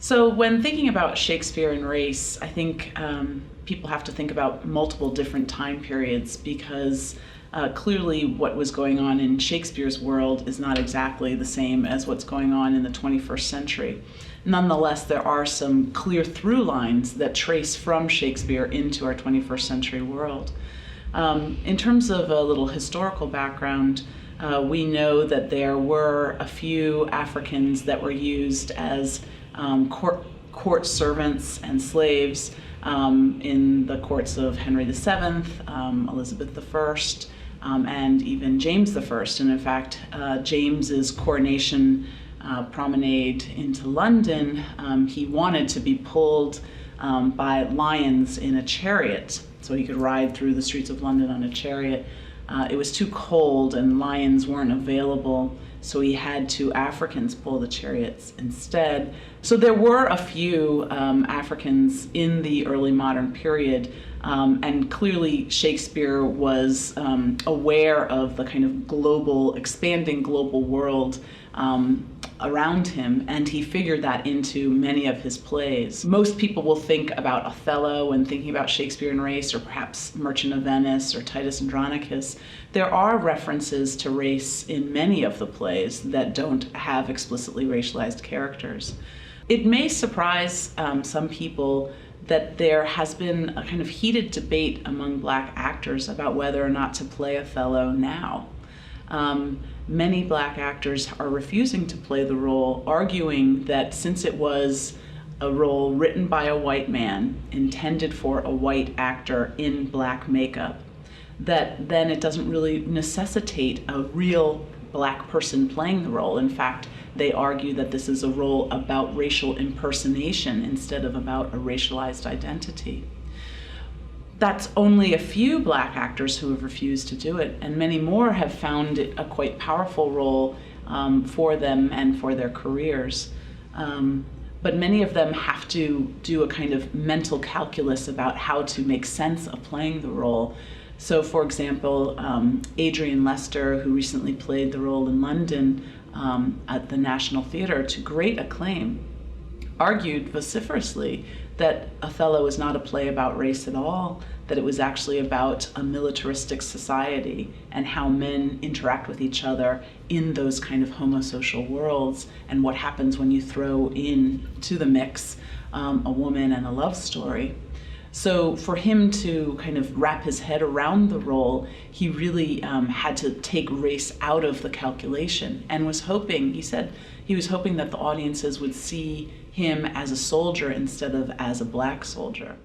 So when thinking about Shakespeare and Race, I think people have to think about multiple different time periods because clearly what was going on in Shakespeare's world is not exactly the same as what's going on in the 21st century. Nonetheless, there are some clear through lines that trace from Shakespeare into our 21st century world. In terms of a little historical background, we know that there were a few Africans that were used as court servants and slaves in the courts of Henry VII, Elizabeth I, and even James I. And in fact, James's coronation promenade into London, he wanted to be pulled by lions in a chariot, so he could ride through the streets of London on a chariot. It was too cold and lions weren't available, so he had two Africans pull the chariots instead. So there were a few Africans in the early modern period, and clearly Shakespeare was aware of the kind of expanding global world around him, and he figured that into many of his plays. Most people will think about Othello when thinking about Shakespeare and Race, or perhaps Merchant of Venice or Titus Andronicus. There are references to race in many of the plays that don't have explicitly racialized characters. It may surprise some people that there has been a kind of heated debate among Black actors about whether or not to play Othello now. Many Black actors are refusing to play the role, arguing that since it was a role written by a white man, intended for a white actor in Black makeup, that then it doesn't really necessitate a real Black person playing the role. In fact, they argue that this is a role about racial impersonation instead of about a racialized identity. That's only a few Black actors who have refused to do it, and many more have found it a quite powerful role for them and for their careers. But many of them have to do a kind of mental calculus about how to make sense of playing the role. So for example, Adrian Lester, who recently played the role in London at the National Theatre to great acclaim, argued vociferously that Othello is not a play about race at all, that it was actually about a militaristic society and how men interact with each other in those kind of homosocial worlds, and what happens when you throw in to the mix a woman and a love story. So for him to kind of wrap his head around the role, he really had to take race out of the calculation, and was hoping, he said, he was hoping that the audiences would see him as a soldier instead of as a Black soldier.